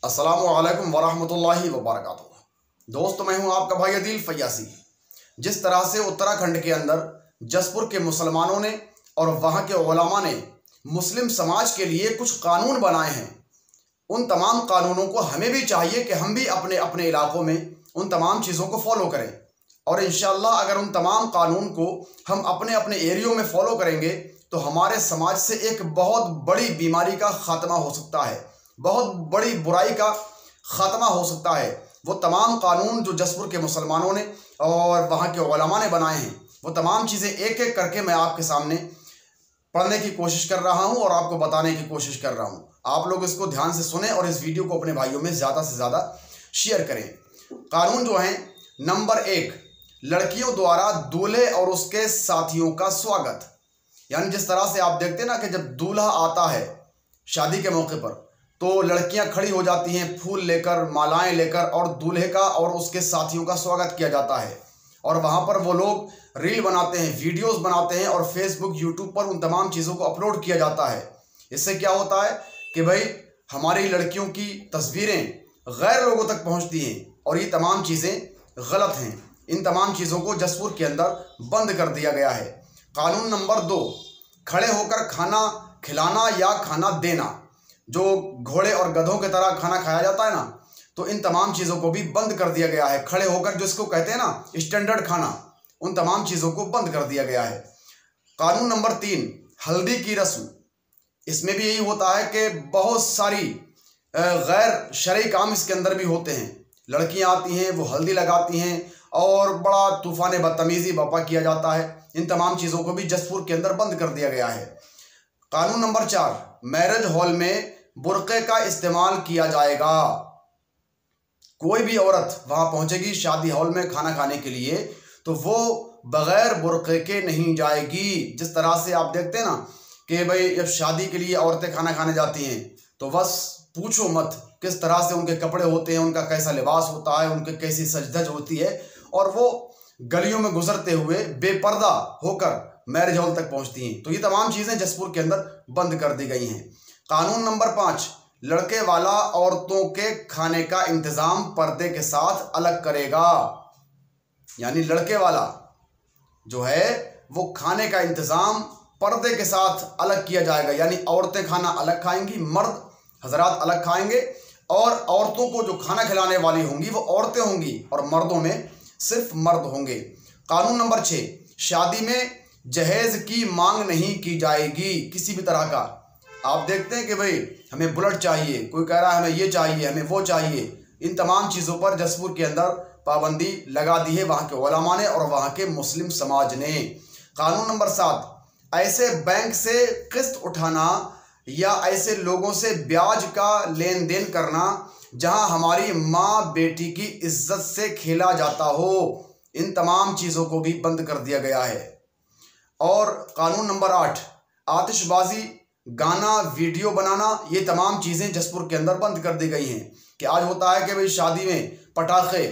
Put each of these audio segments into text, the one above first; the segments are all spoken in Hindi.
अस्सलामु अलैकुम वरहमतुल्लाहि वबरकातुहू। दोस्त, मैं हूं आपका भाई अदील फयासी। जिस तरह से उत्तराखंड के अंदर जसपुर के मुसलमानों ने और वहां के उलमा ने मुस्लिम समाज के लिए कुछ कानून बनाए हैं, उन तमाम कानूनों को हमें भी चाहिए कि हम भी अपने अपने इलाकों में उन तमाम चीज़ों को फॉलो करें। और इंशाअल्लाह अगर उन तमाम कानून को हम अपने अपने एरियो में फॉलो करेंगे तो हमारे समाज से एक बहुत बड़ी बीमारी का खात्मा हो सकता है, बहुत बड़ी बुराई का खात्मा हो सकता है। वो तमाम कानून जो जसपुर के मुसलमानों ने और वहाँ के उलमा ने बनाए हैं, वो तमाम चीज़ें एक एक करके मैं आपके सामने पढ़ने की कोशिश कर रहा हूँ और आपको बताने की कोशिश कर रहा हूँ। आप लोग इसको ध्यान से सुने और इस वीडियो को अपने भाइयों में ज़्यादा से ज़्यादा शेयर करें। कानून जो हैं, नंबर 1, लड़कियों द्वारा दूल्हे और उसके साथियों का स्वागत। यानी जिस तरह से आप देखते हैं ना कि जब दूल्हा आता है शादी के मौके पर तो लड़कियां खड़ी हो जाती हैं फूल लेकर, मालाएं लेकर, और दूल्हे का और उसके साथियों का स्वागत किया जाता है। और वहां पर वो लोग रील बनाते हैं, वीडियोस बनाते हैं और फेसबुक, यूट्यूब पर उन तमाम चीज़ों को अपलोड किया जाता है। इससे क्या होता है कि भाई हमारी लड़कियों की तस्वीरें गैर लोगों तक पहुंचती हैं और ये तमाम चीज़ें गलत हैं। इन तमाम चीज़ों को जसपुर के अंदर बंद कर दिया गया है। कानून नंबर 2, खड़े होकर खाना खिलाना या खाना देना। जो घोड़े और गधों की तरह खाना खाया जाता है ना, तो इन तमाम चीज़ों को भी बंद कर दिया गया है। खड़े होकर जिसको कहते हैं ना स्टैंडर्ड खाना, उन तमाम चीज़ों को बंद कर दिया गया है। कानून नंबर 3, हल्दी की रस्म। इसमें भी यही होता है कि बहुत सारी गैर शरई काम इसके अंदर भी होते हैं। लड़कियां आती हैं, वो हल्दी लगाती हैं और बड़ा तूफान बदतमीज़ी बपा किया जाता है। इन तमाम चीज़ों को भी जसपुर के अंदर बंद कर दिया गया है। कानून नंबर 4, मैरिज हॉल में बुर्के का इस्तेमाल किया जाएगा। कोई भी औरत वहां पहुंचेगी शादी हॉल में खाना खाने के लिए तो वो बगैर बुर्के के नहीं जाएगी। जिस तरह से आप देखते हैं ना कि भाई जब शादी के लिए औरतें खाना खाने जाती हैं तो बस पूछो मत किस तरह से उनके कपड़े होते हैं, उनका कैसा लिबास होता है, उनकी कैसी सजधज होती है, और वो गलियों में गुजरते हुए बेपर्दा होकर मैरिज हॉल तक पहुंचती हैं। तो ये तमाम चीज़ें जसपुर के अंदर बंद कर दी गई हैं। कानून नंबर 5, लड़के वाला औरतों के खाने का इंतज़ाम पर्दे के साथ अलग करेगा। यानी लड़के वाला जो है वो खाने का इंतज़ाम पर्दे के साथ अलग किया जाएगा। यानी औरतें खाना अलग खाएंगी, मर्द हजरात अलग खाएंगे, और औरतों को जो खाना खिलाने वाली होंगी वो औरतें होंगी और मर्दों में सिर्फ मर्द होंगे। कानून नंबर 6, शादी में जहेज की मांग नहीं की जाएगी किसी भी तरह का। आप देखते हैं कि भाई हमें बुलेट चाहिए, कोई कह रहा है हमें ये चाहिए, हमें वो चाहिए। इन तमाम चीज़ों पर जसपुर के अंदर पाबंदी लगा दी है वहाँ के उलमा ने और वहाँ के मुस्लिम समाज ने। कानून नंबर 7, ऐसे बैंक से किस्त उठाना या ऐसे लोगों से ब्याज का लेन देन करना जहां हमारी माँ बेटी की इज्जत से खेला जाता हो। इन तमाम चीज़ों को भी बंद कर दिया गया है। और कानून नंबर 8, आतिशबाजी, गाना, वीडियो बनाना, ये तमाम चीज़ें जसपुर के अंदर बंद कर दी गई हैं। कि आज होता है कि भाई शादी में पटाखे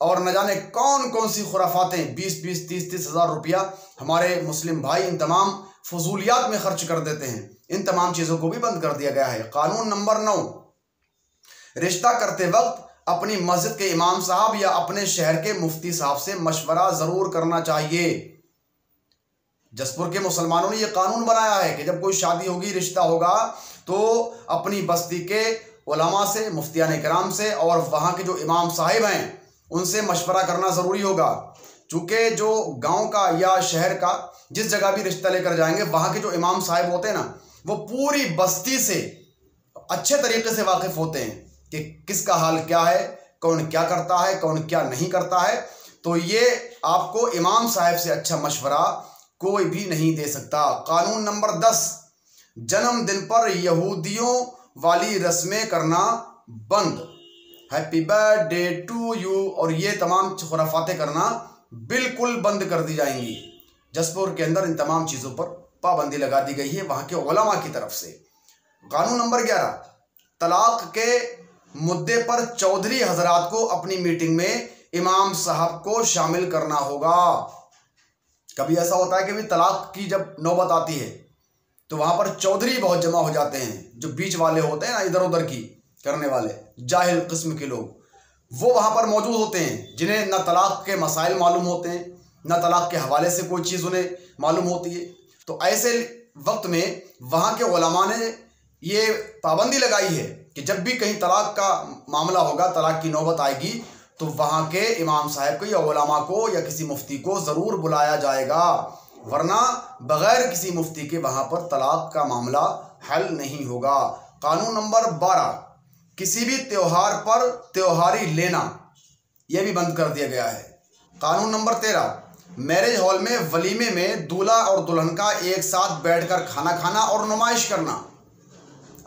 और न जाने कौन कौन सी खुराफातें 20-20, 30-30 हज़ार रुपया हमारे मुस्लिम भाई इन तमाम फजूलियात में खर्च कर देते हैं। इन तमाम चीज़ों को भी बंद कर दिया गया है। कानून नंबर 9, रिश्ता करते वक्त अपनी मस्जिद के इमाम साहब या अपने शहर के मुफ्ती साहब से मशवरा ज़रूर करना चाहिए। जसपुर के मुसलमानों ने यह कानून बनाया है कि जब कोई शादी होगी, रिश्ता होगा, तो अपनी बस्ती के उलमा से, मुफ्तियान किराम से और वहाँ के जो इमाम साहिब हैं उनसे मशवरा करना ज़रूरी होगा। चूँकि जो गांव का या शहर का जिस जगह भी रिश्ता लेकर जाएंगे वहाँ के जो इमाम साहिब होते हैं ना, वो पूरी बस्ती से अच्छे तरीके से वाकिफ़ होते हैं कि किसका हाल क्या है, कौन क्या करता है, कौन क्या नहीं करता है। तो ये आपको इमाम साहिब से अच्छा मशवरा कोई भी नहीं दे सकता। कानून नंबर 10, जन्मदिन पर यहूदियों वाली रस्में करना बंद। हैप्पी बर्थडे टू यू और ये तमाम खुराफातें करना बिल्कुल बंद कर दी जाएंगी। जसपुर के अंदर इन तमाम चीज़ों पर पाबंदी लगा दी गई है वहाँ के उलमा की तरफ से। कानून नंबर 11, तलाक के मुद्दे पर चौधरी हजरात को अपनी मीटिंग में इमाम साहब को शामिल करना होगा। कभी ऐसा होता है कि भी तलाक की जब नौबत आती है तो वहाँ पर चौधरी बहुत जमा हो जाते हैं, जो बीच वाले होते हैं ना इधर उधर की, करने वाले जाहिल किस्म के लोग, वो वहाँ पर मौजूद होते हैं, जिन्हें न तलाक के मसाइल मालूम होते हैं, न तलाक के हवाले से कोई चीज़ उन्हें मालूम होती है। तो ऐसे वक्त में वहाँ के उलमा ने ये पाबंदी लगाई है कि जब भी कहीं तलाक का मामला होगा, तलाक की नौबत आएगी, तो वहाँ के इमाम साहब को या उलमा को या किसी मुफ्ती को ज़रूर बुलाया जाएगा, वरना बग़ैर किसी मुफ्ती के वहाँ पर तलाक का मामला हल नहीं होगा। कानून नंबर 12, किसी भी त्यौहार पर त्योहारी लेना, यह भी बंद कर दिया गया है। कानून नंबर 13, मैरिज हॉल में वलीमे में दूल्हा और दुल्हन का एक साथ बैठकर खाना खाना और नुमाइश करना।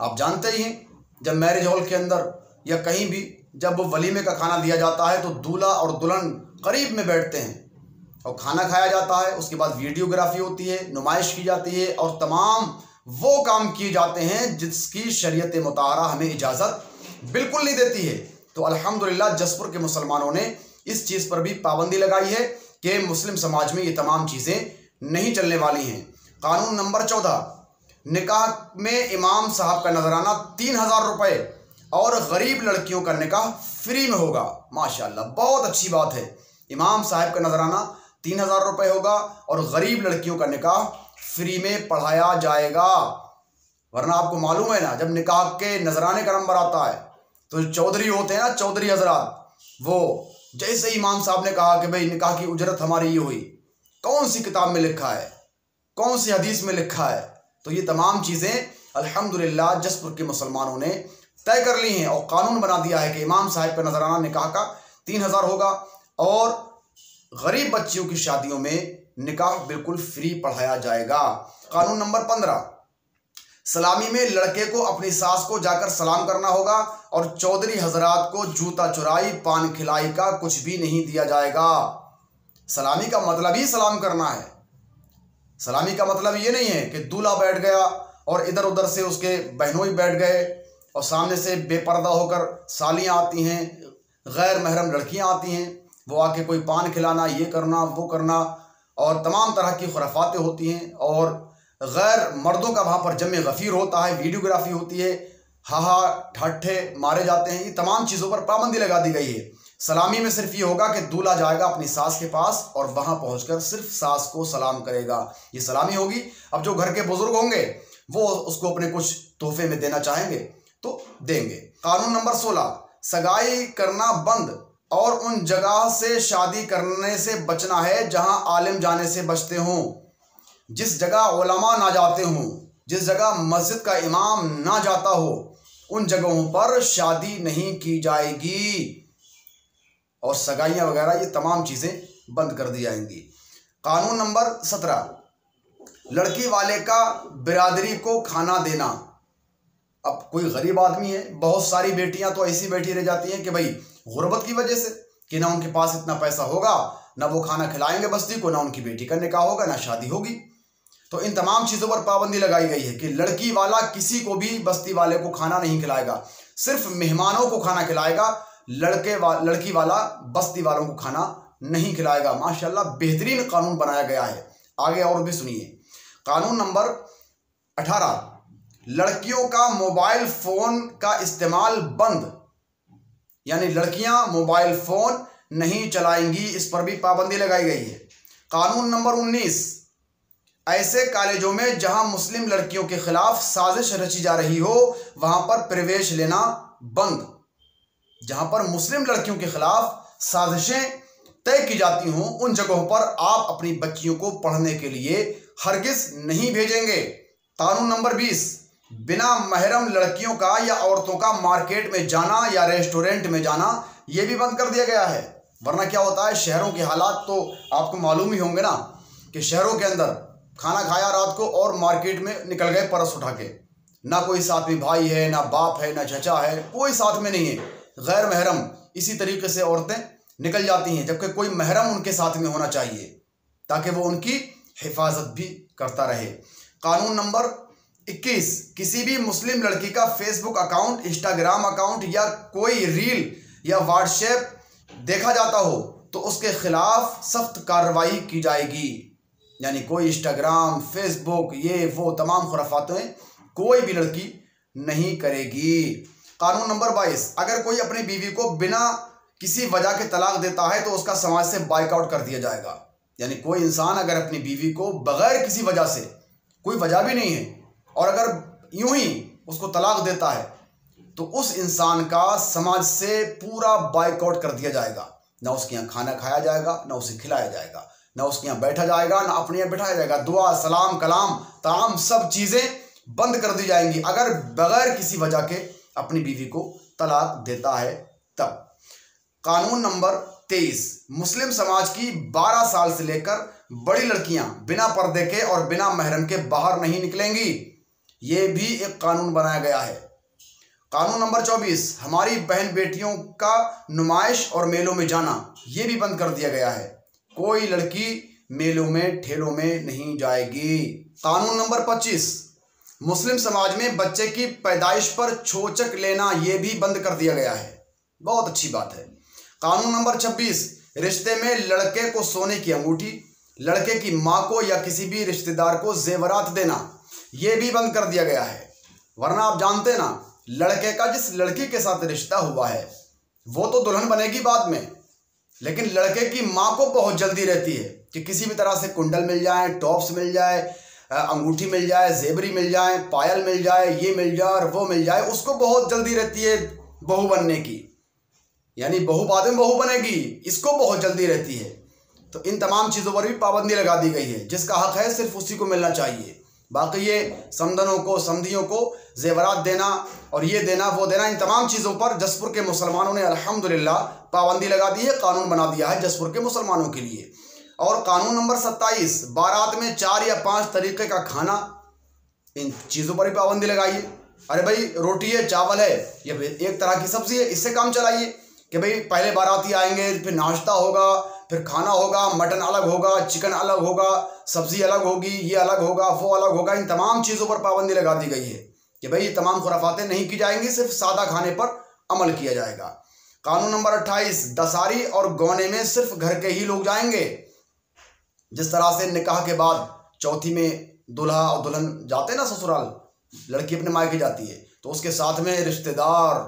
आप जानते ही हैं, जब मैरिज हॉल के अंदर या कहीं भी जब वो वलीमे का खाना दिया जाता है तो दूल्हा और दुल्हन करीब में बैठते हैं और खाना खाया जाता है। उसके बाद वीडियोग्राफी होती है, नुमाइश की जाती है और तमाम वो काम किए जाते हैं जिसकी शरीयत मुताहरा हमें इजाज़त बिल्कुल नहीं देती है। तो अल्हम्दुलिल्लाह जसपुर के मुसलमानों ने इस चीज़ पर भी पाबंदी लगाई है कि मुस्लिम समाज में ये तमाम चीज़ें नहीं चलने वाली हैं। कानून नंबर 14, निकाह में इमाम साहब का नजराना 3000 रुपये और गरीब लड़कियों का निकाह फ्री में होगा। माशाल्लाह, बहुत अच्छी बात है। इमाम साहब का नजराना 3000 रुपये होगा और गरीब लड़कियों का निकाह फ्री में पढ़ाया जाएगा। वरना आपको मालूम है ना, जब निकाह के नजराने का नंबर आता है तो चौधरी होते हैं ना, चौधरी हजरात, वो जैसे इमाम साहब ने कहा कि भाई निकाह की उजरत हमारी ये हुई, कौन सी किताब में लिखा है, कौन सी हदीस में लिखा है, तो ये तमाम चीज़ें अल्हम्दुलिल्लाह जसपुर के मुसलमानों ने तय कर ली हैं और कानून बना दिया है कि इमाम साहब का नजराना निकाह का 3000 होगा और गरीब बच्चियों की शादियों में निकाह बिल्कुल फ्री पढ़ाया जाएगा। कानून नंबर 15, सलामी में लड़के को अपनी सास को जाकर सलाम करना होगा और चौधरी हजरात को जूता चुराई पान खिलाई का कुछ भी नहीं दिया जाएगा। सलामी का मतलब ही सलाम करना है। सलामी का मतलब ये नहीं है कि दूल्हा बैठ गया और इधर उधर से उसके बहनों ही बैठ गए और सामने से बेपर्दा होकर सालियाँ आती हैं, गैर महरम लड़कियाँ आती हैं, वो आके कोई पान खिलाना, ये करना वो करना और तमाम तरह की खुराफातें होती हैं और गैर मर्दों का वहाँ पर जमे गफ़ीर होता है, वीडियोग्राफी होती है, हाहा ठाठे मारे जाते हैं। ये तमाम चीज़ों पर पाबंदी लगा दी गई है। सलामी में सिर्फ ये होगा कि दूल्हा जाएगा अपनी सास के पास और वहाँ पहुँचकर सिर्फ सास को सलाम करेगा, ये सलामी होगी। अब जो घर के बुजुर्ग होंगे वो उसको अपने कुछ तोहफे में देना चाहेंगे तो देंगे। कानून नंबर 16, सगाई करना बंद और उन जगह से शादी करने से बचना है जहां आलिम जाने से बचते हों। जिस जगह उलमा ना जाते हों, जिस जगह मस्जिद का इमाम ना जाता हो, उन जगहों पर शादी नहीं की जाएगी और सगाइयाँ वगैरह ये तमाम चीज़ें बंद कर दी जाएंगी। कानून नंबर 17, लड़की वाले का बिरादरी को खाना देना। अब कोई गरीब आदमी है, बहुत सारी बेटियां तो ऐसी बैठी रह जाती हैं कि भाई गुर्बत की वजह से कि ना उनके पास इतना पैसा होगा, ना वो खाना खिलाएंगे बस्ती को, ना उनकी बेटी का निकाह होगा, ना शादी होगी। तो इन तमाम चीज़ों पर पाबंदी लगाई गई है कि लड़की वाला किसी को भी बस्ती वाले को खाना नहीं खिलाएगा, सिर्फ मेहमानों को खाना खिलाएगा। लड़की वाला बस्ती वालों को खाना नहीं खिलाएगा। माशाल्लाह बेहतरीन कानून बनाया गया है। आगे और भी सुनिए। कानून नंबर 18, लड़कियों का मोबाइल फ़ोन का इस्तेमाल बंद, यानी लड़कियां मोबाइल फ़ोन नहीं चलाएंगी, इस पर भी पाबंदी लगाई गई है। कानून नंबर 19, ऐसे कॉलेजों में जहां मुस्लिम लड़कियों के खिलाफ साजिश रची जा रही हो वहां पर प्रवेश लेना बंद। जहां पर मुस्लिम लड़कियों के खिलाफ साजिशें तय की जाती हों उन जगहों पर आप अपनी बच्चियों को पढ़ने के लिए हरगिज नहीं भेजेंगे। कानून नंबर 20, बिना महरम लड़कियों का या औरतों का मार्केट में जाना या रेस्टोरेंट में जाना ये भी बंद कर दिया गया है। वरना क्या होता है, शहरों के हालात तो आपको मालूम ही होंगे ना कि शहरों के अंदर खाना खाया रात को और मार्केट में निकल गए परस उठा के, ना कोई साथ में भाई है, ना बाप है, ना चचा है, कोई साथ में नहीं है, गैर महरम इसी तरीके से औरतें निकल जाती हैं, जबकि कोई महरम उनके साथ में होना चाहिए ताकि वो उनकी हिफाजत भी करता रहे। कानून नंबर 21, किसी भी मुस्लिम लड़की का फेसबुक अकाउंट, इंस्टाग्राम अकाउंट या कोई रील या व्हाट्सएप देखा जाता हो तो उसके खिलाफ सख्त कार्रवाई की जाएगी। यानी कोई इंस्टाग्राम, फेसबुक, ये वो तमाम खुराफातें कोई भी लड़की नहीं करेगी। कानून नंबर 22, अगर कोई अपनी बीवी को बिना किसी वजह के तलाक देता है तो उसका समाज से बाइकआउट कर दिया जाएगा। यानी कोई इंसान अगर अपनी बीवी को बगैर किसी वजह से, कोई वजह भी नहीं है, और अगर यूं ही उसको तलाक देता है तो उस इंसान का समाज से पूरा बाइकआउट कर दिया जाएगा। ना उसके यहाँ खाना खाया जाएगा, ना उसे खिलाया जाएगा, ना उसके यहाँ बैठा जाएगा, ना अपने यहाँ बैठाया जाएगा। दुआ, सलाम, कलाम, ताम सब चीज़ें बंद कर दी जाएंगी अगर बगैर किसी वजह के अपनी बीवी को तलाक देता है तब। कानून नंबर 23, मुस्लिम समाज की 12 साल से लेकर बड़ी लड़कियां बिना पर्दे के और बिना महरम के बाहर नहीं निकलेंगी। ये भी एक कानून बनाया गया है। कानून नंबर 24, हमारी बहन बेटियों का नुमाइश और मेलों में जाना ये भी बंद कर दिया गया है। कोई लड़की मेलों में, ठेलों में नहीं जाएगी। कानून नंबर 25, मुस्लिम समाज में बच्चे की पैदाइश पर छोचक लेना ये भी बंद कर दिया गया है। बहुत अच्छी बात है। कानून नंबर 26, रिश्ते में लड़के को सोने की अंगूठी, लड़के की माँ को या किसी भी रिश्तेदार को जेवरात देना ये भी बंद कर दिया गया है। वरना आप जानते ना, लड़के का जिस लड़की के साथ रिश्ता हुआ है वो तो दुल्हन बनेगी बाद में, लेकिन लड़के की माँ को बहुत जल्दी रहती है कि किसी भी तरह से कुंडल मिल जाए, टॉप्स मिल जाए, अंगूठी मिल जाए, जेबरी मिल जाए, पायल मिल जाए, ये मिल जाए और वो मिल जाए। उसको बहुत जल्दी रहती है बहू बनने की, यानी बहू बाद में बहू बनेगी, इसको बहुत जल्दी रहती है। तो इन तमाम चीज़ों पर भी पाबंदी लगा दी गई है। जिसका हक है सिर्फ उसी को मिलना चाहिए। बाकी ये समधनों को, समधियों को जेवरात देना और ये देना वो देना, इन तमाम चीज़ों पर जसपुर के मुसलमानों ने अल्हम्दुलिल्लाह पाबंदी लगा दी है, कानून बना दिया है जसपुर के मुसलमानों के लिए। और कानून नंबर 27, बारात में 4 या 5 तरीके का खाना, इन चीज़ों पर भी पाबंदी लगाइए। अरे भाई रोटी है, चावल है, ये एक तरह की सब्जी है, इससे काम चलाइए कि भाई पहले बाराती आएंगे, फिर नाश्ता होगा, फिर खाना होगा, मटन अलग होगा, चिकन अलग होगा, सब्जी अलग होगी, ये अलग होगा, वो अलग होगा। इन तमाम चीज़ों पर पाबंदी लगा दी गई है कि भाई ये तमाम खुराफातें नहीं की जाएंगी, सिर्फ सादा खाने पर अमल किया जाएगा। कानून नंबर 28, दसारी और गौने में सिर्फ घर के ही लोग जाएंगे। जिस तरह से निकाह के बाद चौथी में दूल्हा और दुल्हन जाते हैं ना ससुराल, लड़की अपने मायके जाती है, तो उसके साथ में रिश्तेदार,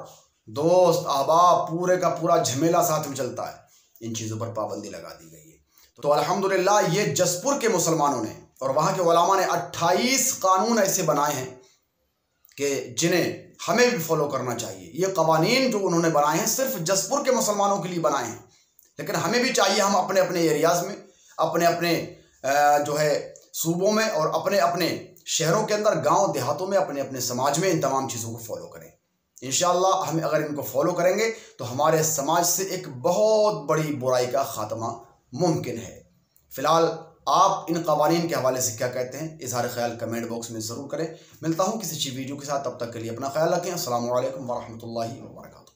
दोस्त, अहबाब, पूरे का पूरा झमेला साथ में चलता है। इन चीज़ों पर पाबंदी लगा दी गई है। तो अल्हम्दुलिल्लाह ये जसपुर के मुसलमानों ने और वहाँ के उलमा ने 28 कानून ऐसे बनाए हैं कि जिन्हें हमें भी फॉलो करना चाहिए। ये कवानीन जो उन्होंने बनाए हैं सिर्फ जसपुर के मुसलमानों के लिए बनाए हैं, लेकिन हमें भी चाहिए हम अपने अपने एरियाज़ में, अपने अपने जो है सूबों में और अपने अपने शहरों के अंदर, गांव देहातों में, अपने अपने समाज में इन तमाम चीज़ों को फॉलो करें। इंशाअल्लाह हम अगर इनको फॉलो करेंगे तो हमारे समाज से एक बहुत बड़ी बुराई का ख़ात्मा मुमकिन है। फ़िलहाल आप इन कवानीन के हवाले से क्या कहते हैं, इज़हार ख्याल कमेंट बॉक्स में ज़रूर करें। मिलता हूँ किसी अच्छी वीडियो के साथ, तब तक के लिए अपना ख्याल रखें। अस्सलामु अलैकुम वरहमतुल्लाहि वबरकातुहू।